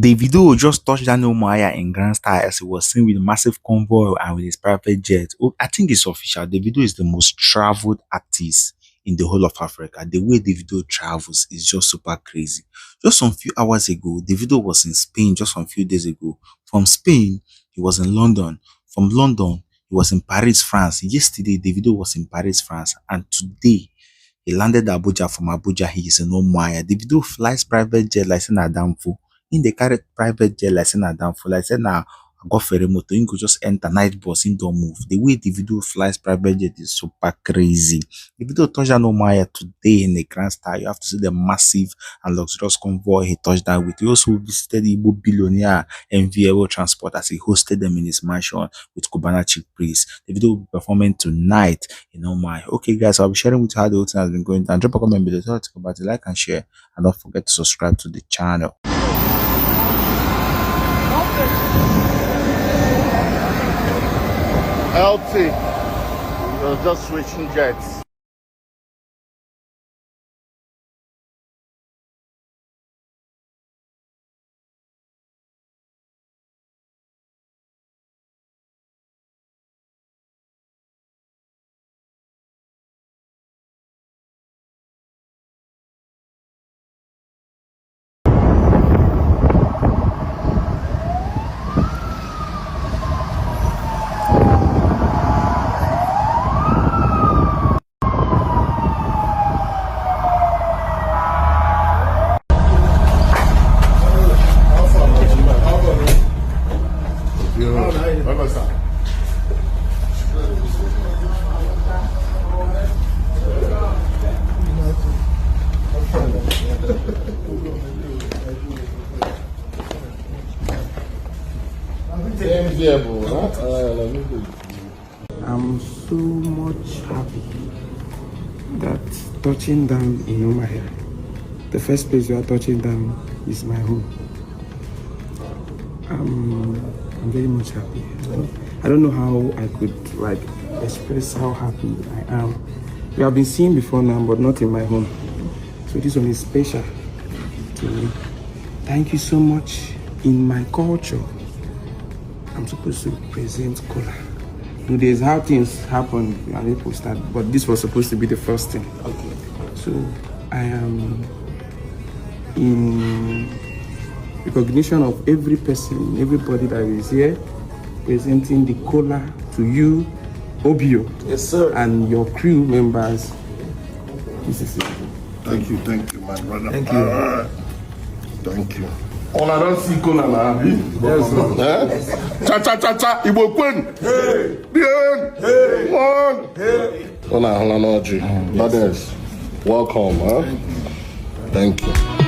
Davido just touched down Umuahia in grand style as he was seen with a massive convoy and with his private jet. Oh, I think it's official. Davido is the most traveled artist in the whole of Africa. The way Davido travels is just super crazy. Just some few hours ago, Davido was in Spain just some few days ago. From Spain, he was in London. From London, he was in Paris, France. Yesterday, Davido was in Paris, France. And today, he landed Abuja. From Abuja, he is in Umuahia. Davido flies private jet like saying Adamfo. In the carry private jet like saying Adamfo. Like saying now I got ferry motor. You could just enter night bus. You don't move. The way Davido flies private jet is super crazy. Davido touched down Umuahia today in the grand style. You have to see the massive and luxurious convoy he touched down with. He also visited the Igbo billionaire MVL Transport as he hosted them in his mansion with Cubana Chief Priest. Davido will be performing tonight in Umuahia. Okay, guys, I'll be sharing with you how the whole thing has been going down. Drop a comment below, tell us about it, like and share, and don't forget to subscribe to the channel. LT, you're just switching jets. I'm so much happy that touching down in Umuahia, the first place we are touching down, is my home. I'm very much happy. I don't know how I could express how happy I am. We have been seen before now, but not in my home. So this one is special to me. Thank you so much. In my culture, I'm supposed to present color. There's how things happen and people start, but this was supposed to be the first thing. Okay. So I am in recognition of every person, everybody that is here, presenting the color to you, Obio. Yes, sir. And your crew members. This is it. Thank you, my brother. Thank you. Thank you. On a don't see Kona now. Yes. Cha cha cha cha. Igbo Queen. Hey. Bien. Hey. One. Hey. Ona Halanoji. Brothers, welcome. Thank you.